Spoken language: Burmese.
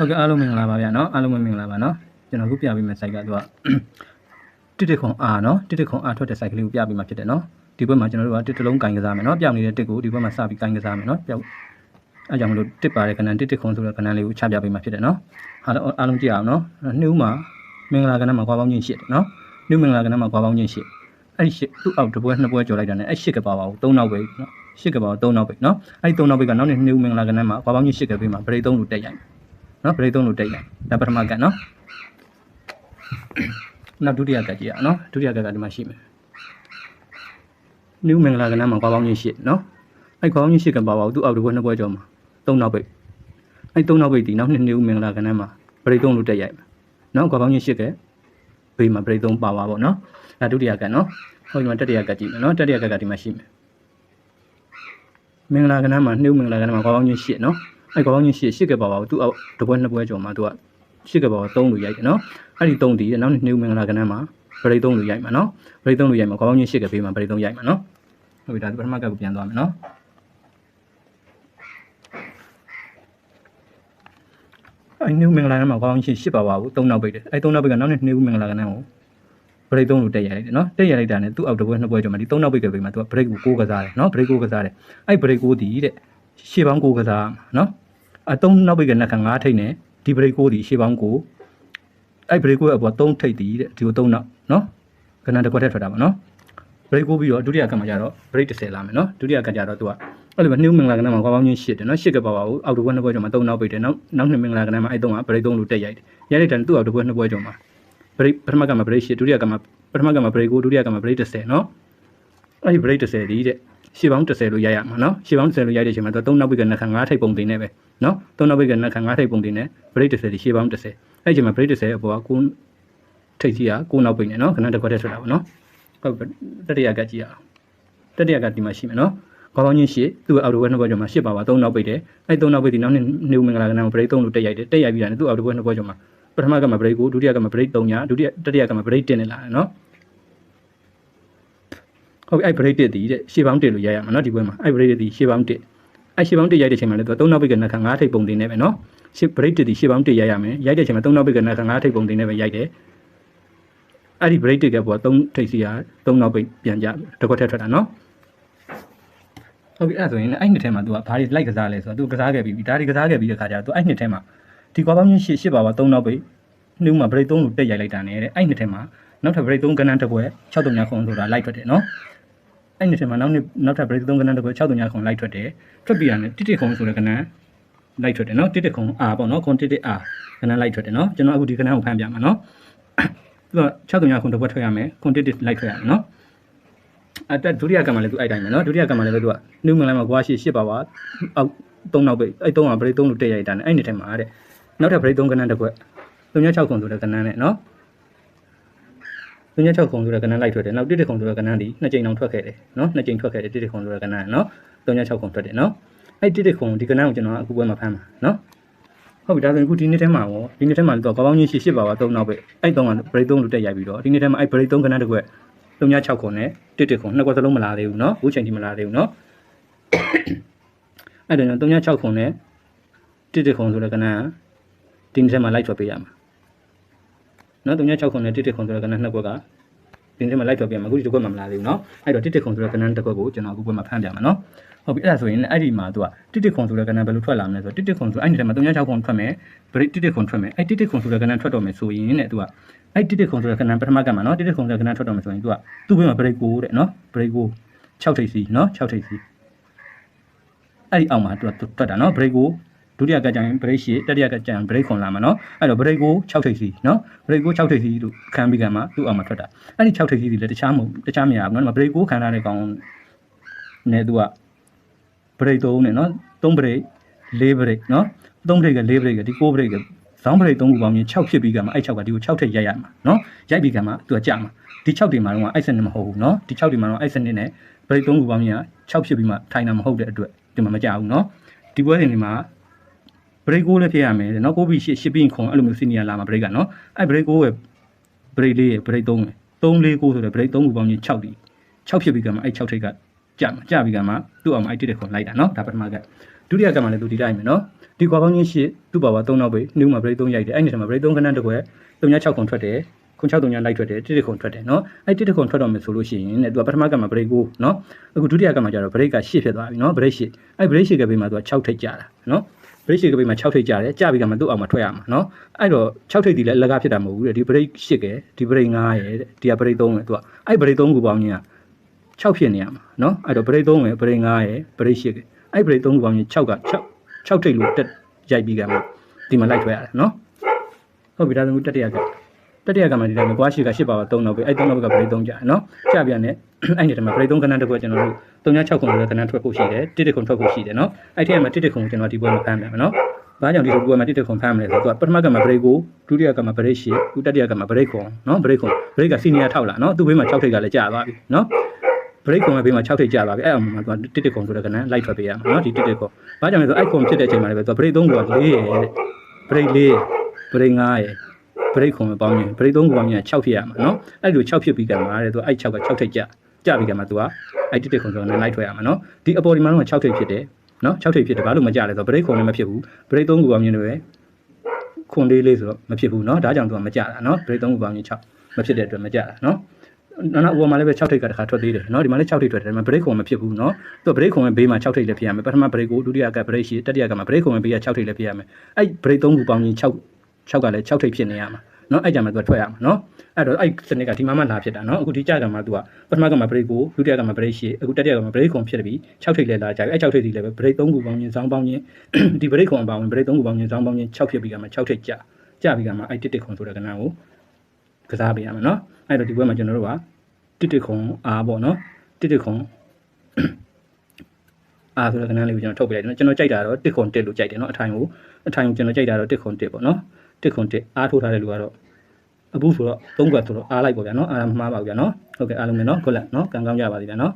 ဟုတ်ကဲ့အားလုံးမင်္ဂလာပါဗျာနော်အားလုံးမင်္ဂလာပါနော်ကျွန်တော်ခုပြပေးမယ့် site ကသူကတစ်ခုံအားနော်တစ်ခုံအားထွက်တဲ့ site ကလေးကိုပြပေးမှာဖြစ်တယ်နော်ဒီဘက်မှာကျွန်တော်တို့ကတစ်လုံးကင်ကစားမယ်နော်ပြောင်းနေတဲ့တစ်ကိုဒီဘက်မှာစပြီးကင်ကစားမယ်နော်ပြောင်းအဲကြောင့်မလို့တစ်ပါတဲ့ကဏ္ဍတစ်ခုံဆိုတဲ့ကဏ္ဍလေးကိုချပြပေးမှာဖြစ်တယ်နော်အားလုံးကြည့်အောင်နော်နှုတ်မှာမင်္ဂလာကဏ္ဍမှာကွာပေါင်းချင်းရှစ်တယ်နော်နှုတ်မင်္ဂလာကဏ္ဍမှာကွာပေါင်းချင်းရှစ်အဲ့ဒီရှစ်သူ့အောက်တစ်ပွဲနှစ်ပွဲကြော်လိုက်တာနဲ့အဲ့ရှစ်ကပါပါဘူး၃နောက်ပဲနော်ရှစ်ကပါ3နောက်ပဲနော်အဲ့ဒီ3နောက်ပဲကနောက်နေ့နှုတ်မင်္ဂလာကဏ္ဍမှာကွာပေါင်းချင်းရှစ်ကပေးမှာဗရိတ်3လို့တက်ရိုက်နော်ဗရိတ်3လို့တက်ရိုက်ဒါပထမကနော်နောက်ဒုတိယကကြည့်ရအောင်နော်ဒုတိယကဒီမှာရှိမယ်နှုတ်မင်္ဂလာကဏ္ဍမှာကွာပေါင်းချင်းရှစ်နော်အဲ့ကွာပေါင်းချင်းရှစ်ကပါပါဘူးသူ့အောက်တစ်ပွဲနှစ်ပွဲကြော်မှာ3နောက်ပဲအဲ့3နောက်ပဲဒီနောက်နှစ်နှုတ်မင်္ဂလာကဏ္ဍမှာဗရိတ်3လို့တက်ရိုက်နော်ကွာပေါင်းချင်းရှစ်ကဘေးမှာဗရိတ်3ပါပါပေါ့နော်ဒါဒုတိယကနော်ဟိုဒီမှာတတိယကကြည့်မယ်နော်တတိယကဒီမှာရှိမယ်မင်္ဂလာကဏ္ဍမှာနှုတ်မင်္ဂလာကဏ္ဍမှာကွာပေါင်းချင်းရှစ်နော်အဲ့ကွာပေါင်းချင်းရှစ်ကပါပါဘူးသူ့အောက်တစ်ပွဲနှစ်ပွဲကြော်မှာသူကရှစ်ကပါပါ3လို့ရိုက်တယ်နော်အဲ့ဒီ3ဒီနောက်နှုတ်မင်္ဂလာကဏ္ဍမှာဗရိတ်3လို့ရိုက်မှာနော်ဗရိတ်3လို့ရိုက်မှာကွာပေါင်းချင်းရှစ်ကဘေးမှာဗရိတ်3ရိုက်မှာနော်ဟုတ်ပြီဒါပထမကကိုပြန်သွားမယ်နော်အဲ့နှုတ်မင်္ဂလာကဏ္ဍမှာကွာပေါင်းချင်းရှစ်ပါပါဘူး3နောက်ပိတ်တယ်အဲ့3နောက်ပိတ်ကနောက်နှုတ်မင်္ဂလာကဏ္ဍကိုဗရိတ်3လို့တက်ရလိုက်တယ်နော်တက်ရလိုက်တာနဲ့သူ့အောက်တစ်ပွဲနှစ်ပွဲကြော်မှာဒီ3နောက်ပိတ်ကဘေးမှာသူကဗရိတ်ကို6ကစားတယ်နော်ဗရိတ်6ကစားတယ်အဲ့ဗရိတ်6ဒီတဲ့ရှေ့ပေါင်း6ကစားနော်အ3နောက်ပိတ်ကနှက်ခ5ထိတ်နဲ့ဒီဗရိတ်6ဒီရှေ့ပေါင်း9အဲ့ဗရိတ်6ရဲ့အပေါ်3ထိတ်ဒီတဲ့ဒီကို3နောက်နော်ကဏ္ဍတစ်ခွက်ထက်ထွက်တာပါနော်ဗရိတ်6ပြီးတော့ဒုတိယကမှာကျတော့ဗရိတ်10လာမယ်နော်ဒုတိယကကျတော့သူကအဲ့လိုပဲနှုတ်မင်္ဂလာကဏ္ဍမှာကွာပေါင်းချင်း8တယ်နော်8ကပါပါဘူးအောက်တစ်ပွဲနှစ်ပွဲကြော်မှာ3နောက်ပိတ်တယ်နောက်နှစ်မင်္ဂလာကဏ္ဍမှာအဲ့3ကဗရိတ်3လို့တက်ရိုက်တယ်ရိုက်လိုက်တယ်သူ့အောက်တစ်ပွဲနှစ်ပွဲကြော်မှာဗရိတ်ပထမကမှာဗရိတ်8ဒုတိယကမှာပထမကမှာဗရိတ်9ဒုတိယကမှာဗရိတ်10နော်အဲ့ဒီဗရိတ်10ဒီတဲ့ရှေ့ပေါင်း10လို့ရိုက်ရမှာနော်ရှေ့ပေါင်း10လို့ရိုက်တဲ့အချိန်မှာသူ3နောက်ပိတ်ကနှက်ခ5ထိပ်ပုံတင်နေပဲနော်3နောက်ပိတ်ကနှက်ခ5ထိပ်ပုံတင်နေဗရိတ်10ဒီရှေ့ပေါင်း10အဲ့ဒီအချိန်မှာဗရိတ်10အပေါ်က9ထိပ်ကြီးက9နောက်ပိတ်နေနော်ခဏတစ်ခွက်တည်းထွက်တာပေါ့နော်ဟုတ်တတိယကကြည့်ရအောင်တတိယကဒီမှာရှိမယ်နော်ခေါင်းပေါင်းချင်းရှစ်သူ့အောက်တစ်ပွဲနှစ်ပွဲကျော်မှာ8ပါပါ3နောက်ပိတ်တယ်အဲ့3နောက်ပိတ်ဒီနောက်နှစ်နှုတ်မင်္ဂလာကဏ္ဍမှာဗရိတ်3လို့တက်ရိုက်တယ်တက်ရိုက်ပြီးတာနဲ့သူ့အောက်တစ်ပွဲနှစ်ပွဲကျော်မှာပထမကမှာဗရိတ်9ဒုတိယကမှာဗရိတ်3ညာဒုတိယတတိယကမှာဗရိတ်10နဲ့လာတယ်နော်ဟုတ်ပြီအဲ့ဗရိတ်1ဒီတဲ့ရှေ့ပေါင်း1လို့ရိုက်ရမှာနော်ဒီပွဲမှာအဲ့ဗရိတ်1ဒီရှေ့ပေါင်း1အဲ့ရှေ့ပေါင်း1ရိုက်တဲ့အချိန်မှာလည်းသူက3နောက်ပိတ်ကနှက်ခ5ထိပ်ပုံတင်နေပဲနော်ရှေ့ဗရိတ်1ဒီရှေ့ပေါင်း1ရိုက်ရမယ်ရိုက်တဲ့အချိန်မှာ3နောက်ပိတ်ကနှက်ခ5ထိပ်ပုံတင်နေပဲရိုက်တယ်အဲ့ဒီ break ကပေါ်3ထိပ်စီက3နောက်ပိတ်ပြန်ကြတစ်ခွက်ထက်ထွက်တာနော်ဟုတ်ပြီအဲ့ဆိုရင်အဲ့နှစ်ထဲမှာ तू ကဘာတွေလိုက်ကစားလဲဆိုတော့ तू ကစားခဲ့ပြီးဒါတွေကစားခဲ့ပြီးတဲ့ခါကျတော့ तू အဲ့နှစ်ထဲမှာဒီကွာပေါင်းချင်း8ပါပါ3နောက်ပိတ်နှုတ်မှာ break 3လို့တက်ရိုက်လိုက်တာနဲ့တဲ့အဲ့နှစ်ထဲမှာနောက်ထပ် break 3ကဏ္ဍတစ်ခွက်6-3ခုဆိုတာလိုက်ထွက်တယ်နော်အဲ့နှစ်ထဲမှာနောက်ထပ် break 3ကဏ္ဍတစ်ခွက်6-3ခုလိုက်ထွက်တယ်ထွက်ပြီးတာနဲ့တစ်ခုဆိုတဲ့ကဏ္ဍလိုက်ထွက်တယ်နော်တစ်ခုအာပေါ့နော်ခွန်တစ်အာကဏ္ဍလိုက်ထွက်တယ်နော်ကျွန်တော်အခုဒီကဏ္ဍကိုဖမ်းပြမှာနော်သူက6-3ခုတစ်ခွက်ထွက်ရမယ်ခွန်တစ်လိုက်ထွက်ရမယ်နော်အဲ့ဒုတိယကံမှာလည်းသူအဲ့တိုင်းပဲနော်ဒုတိယကံမှာလည်းသူကနှုတ်မင်္ဂလာမှာကွာ8ပါပါအောက်3နောက်ပိတ်အဲ့3ကဗရိတ်3လို့တက်ရိုက်တာနဲ့အဲ့ဒီထဲမှာတဲ့နောက်ထပ်ဗရိတ်3ကဏ္ဍတစ်ခွက်36ခုဆိုတဲ့ကဏ္ဍနဲ့နော်36ခုဆိုတဲ့ကဏ္ဍလိုက်ထွက်တယ်နောက်1ခုဆိုတဲ့ကဏ္ဍဒီ2ကြိမ်အောင်ထွက်ခဲ့တယ်နော်2ကြိမ်ထွက်ခဲ့တယ်1ခုဆိုတဲ့ကဏ္ဍနော်36ခုထွက်တယ်နော်အဲ့1ခုဒီကဏ္ဍကိုကျွန်တော်အခုပွဲမှာဖမ်းမှာနော်ဟုတ်ပြီဒါဆိုရင်အခုဒီနေ့ထဲမှာရောဒီနေ့ထဲမှာတော့ကောင်းကောင်းချင်း8ပါပါ3နောက်ပိတ်အဲ့3ကဗရိတ်3လို့တက်ရိုက်ပြီးတော့ဒီနေ့ထဲမှာအဲ့ဗရိတ်3ကဏ္ဍတစ်ခွက်36ခုနဲ့1ခုနှစ်ခွက်စလုံးမလာသေးဘူးเนาะအခုချိန်ထိမလာသေးဘူးเนาะအဲ့ဒါကြောင့်36ခုနဲ့1ခုဆိုတဲ့ကဏ္ဍဒီနေ့ထဲမှာလိုက်ထွက်ပေးရမှာเนาะ36ခုနဲ့1ခုဆိုတဲ့ကဏ္ဍနှစ်ခွက်ကဒီနေ့ထဲမှာလိုက်ထွက်ပေးရမှာအခုဒီတစ်ခွက်မှမလာသေးဘူးเนาะအဲ့တော့1ခုဆိုတဲ့ကဏ္ဍတစ်ခွက်ကိုကျွန်တော်အခုပွဲမှာဖမ်းပြမှာเนาะဟုတ်ပြီအဲ့ဒါဆိုရင်အဲ့ဒီမှာသူက1ခုဆိုတဲ့ကဏ္ဍဘယ်လိုထွက်လာမလဲဆိုတော့1ခုဆိုအဲ့ဒီထဲမှာ36ခုထွက်မယ်ဗရိတ်1ခုထွက်မယ်အဲ့1ခုဆိုတဲ့ကဏ္ဍထွက်တော့မယ်ဆိုရင်တဲ့သူကအဲ့1ခုဆိုတဲ့ကဏ္ဍပထမကမှာနော်1ခုဆိုတဲ့ကဏ္ဍထွက်တော့မယ်ဆိုရင်သူကသူ့ဘေးမှာ break 9တဲ့နော် break 9 6ထိပ်စီနော်6ထိပ်စီအဲ့ဒီအောက်မှာသူကထွက်တာနော် break 9ဒုတိယကကြရင် break 8တတိယကကြရင် break 9လာမှာနော်အဲ့တော့ break 9 6ထိပ်စီနော် break 9 6ထိပ်စီလို့ခံပြီးကမှသူ့အောက်မှာထွက်တာအဲ့ဒီ6ထိပ်စီတွေလည်းတခြားမရဘူးနော် break 9ခံထားတဲ့ကောင်နဲ့သူက break 3နဲ့နော်3 break 4 break နော်3 break က4 break ကဒီ9 break ကဇောင်းပရိတ်3ခုပေါင်းရင်6ဖြစ်ပြီးကမှအဲ့6ကဒီကို6ထက်ရိုက်ရမှာเนาะရိုက်ပြီးကမှသူကကြာမှာဒီ6တွေမှာတော့အဲ့စနစ်မဟုတ်ဘူးเนาะဒီ6တွေမှာတော့အဲ့စနစ်နဲ့ပရိတ်3ခုပေါင်းရင်6ဖြစ်ပြီးမှထိုင်တာမဟုတ်တဲ့အတွက်ဒီမှာမကြဘူးเนาะဒီပွဲစဉ်တွေမှာပရိတ်6လည်းဖြစ်ရမယ်เนาะ9ပြီး8ပြီးခွန်အဲ့လိုမျိုးစီနီယာလာမှာပရိတ်ကเนาะအဲ့ပရိတ်6ရဲ့ပရိတ်4ရဲ့ပရိတ်3ပဲ3 4 9ဆိုတဲ့ပရိတ်3ခုပေါင်းရင်6ဒီ6ဖြစ်ပြီးကမှအဲ့6ထိတ်ကကြာပြီးကမှသူ့အောင်အဲ့1ခွန်လိုက်တာเนาะဒါပထမကဒ ဒုတိယကမှာလည်းသူဒီတိုင်းပဲနော်ဒီကွာပေါင်းချင်းရှစ်သူ့ပါဝါ3နောက်ပဲနှုတ်မှာ break 3ရိုက်တယ်အဲ့ဒီထဲမှာ break 3ခဏတစ်ခွက်3.6ခုထွက်တယ်ခွန်6 3လိုက်ထွက်တယ်1ခုထွက်တယ်နော်အဲ့1ခုထွက်တော့မယ်ဆိုလို့ရှိရင်တဲ့သူကပထမကမှာ break 9နော်အခုဒုတိယကမှာကျတော့ break က8ဖြစ်သွားပြီနော် break 8အဲ့ break 8ကဘေးမှာသူက6ထိပ်ကျတာနော် break 8ကဘေးမှာ6ထိပ်ကျတယ်ကျပြီးကမှသူ့အောင်မှာထွက်ရမှာနော်အဲ့တော့6ထိပ်ဒီလည်းအလကားဖြစ်တာမဟုတ်ဘူးတဲ့ဒီ break 8ကဒီ break 9ရဲ့တဲ့ဒီက break 3ပဲသူကအဲ့ break 3ခုပေါင်းချင်းက6ဖြစ်နေရမှာနော်အဲ့တော့ break 3ပဲ break 9ရဲ့ break 8ကအဲ့ break 3ခုပေါင်းချင်း6က6ထိပ်လို့တက်ရိုက်ပြီးကမှဒီမှာလိုက်ထွက်ရတယ်နော်ဟုတ်ပြီဒါဆိုတတိယကမှဒီတိုင်းပဲကွာရှိက8ပါပါ3နောက်ပဲအဲ့3နောက်က break 3ကြာနော်ကြာပြန်နဲ့အဲ့ဒီတည်းမှာ break 3ခဏတစ်ခွက်ကျွန်တော်တို့3.6ခုဆိုတဲ့ခဏထွက်ဖို့ရှိတယ်1ခုထွက်ဖို့ရှိတယ်နော်အဲ့ဒီထဲမှာ1ခုကျွန်တော်ဒီပွဲမှာဖမ်းမယ်နော်ဘာကြောင့်ဒီလိုပွဲမှာ1ခုဖမ်းမလဲဆိုတော့ပထမကမှာ break ကိုဒုတိယကမှာ break 8ခုတတိယကမှာ break ခွန်နော် break က senior ထောက်လာနော်သူ့ဘေးမှာ6ထိပ်ကလည်းကြာသွားပြီနော် break ခွန်ရဲ့ဘေးမှာ6ထိပ်ကြာသွားပြီအဲ့အောင်မှာသူ1ခုဆိုတဲ့ခဏလိုက်ထွက်ပေးရမှာနော်ဒီ1ခုဘာကြောင့်လဲဆိုအဲ့ခွန်ဖြစ်တဲ့အချိန်မှာလည်းပဲသူ break 3ခုက4ရဲ့ break 4 break 5ရဲ့break ခွန်ပေါင်းရင် break 3ခုပေါင်းရင်6ဖြစ်ရမှာနော်အဲ့လို6ဖြစ်ပြီးကမှတဲ့သူအဲ့6က6ထိပ်ကြပြီးကမှသူကအဲ့1ခုဆိုတော့လိုက်ထွက်ရမှာနော်ဒီအပေါ်ဒီမှာတော့6ထိပ်ဖြစ်တယ်နော်6ထိပ်ဖြစ်တယ်ဘာလို့မကြလဲဆိုတော့ break ခွန်လည်းမဖြစ်ဘူး break 3ခုပေါင်းရင်လည်းခွန်လေးဆိုတော့မဖြစ်ဘူးနော်ဒါကြောင့်သူကမကြတာနော် break 3ခုပေါင်းရင်6မဖြစ်တဲ့အတွက်မကြတာနော်နောက်ဥပမာလည်းပဲ6ထိပ်ကတခါထွက်သေးတယ်နော်ဒီမှာလည်း6ထိပ်ထွက်တယ်ဒါပေမဲ့ break ခွန်မဖြစ်ဘူးနော်သူက break ခွန်ရဲ့ဘေးမှာ6ထိပ်လည်းဖြစ်ရမယ်ပထမ break ကိုဒုတိယက break ရှိတတိယကမှာ break ခွန်ရဲ့ဘေးက6ထိပ်လည်းဖြစ်ရမယ်အဲ့ break 3ခုပေါင်းရင်6ကလည်း6ထိပ်ဖြစ်နေရမှာနော်အဲ့ကြမှာသူကထွက်ရမှာနော်အဲ့တော့အဲ့စနစ်ကဒီမှာမှလာဖြစ်တာနော်အခုဒီကြကမှာသူကပထမကမှာ break ကိုဒုတိယကမှာ break ရှိအခုတတိယကမှာ break ခွန်ဖြစ်ပြီး6ထိပ်လည်းလာကြပြီအဲ့6ထိပ်ဒီလည်းပဲ break 3ခုပေါင်းရင်ဇောင်းပေါင်းရင်ဒီ break ခွန်ပေါင်းရင် break 3ခုပေါင်းရင်ဇောင်းပေါင်းရင်6ဖြစ်ပြီးကမှာ6ထိပ်ကြပြီးကမှာအဲ့1ခွန်ဆိုတဲ့ကဏ္ဍကိုကစားပေးရမှာနော်အဲ့တော့ဒီဘက်မှာကျွန်တော်တို့က1ခွန်အားပေါ့နော်1ခွန်အားဆိုတဲ့ကဏ္ဍလေးကိုကျွန်တော်ထုတ်ပေးလိုက်တယ်နော်ကျွန်တော်ကြိုက်တာတော့1ခွန်1လို့ကြိုက်တယ်နော်အထိုင်ကိုကျွန်တော်ကြိုက်တာတော့1ခွန်1ပေါ့နော်1ခွန်1အားထိုးထားတဲ့လူကတော့အခုဆိုတော့3ခွက်ဆိုတော့အားလိုက်ပေါ့ဗျာနော်အားမမှားပါဘူးဗျာနော်ဟုတ်ကဲ့အားလုံးပဲနော်ခုလက်နော်ကံကောင်းကြပါသေးဗျာနော်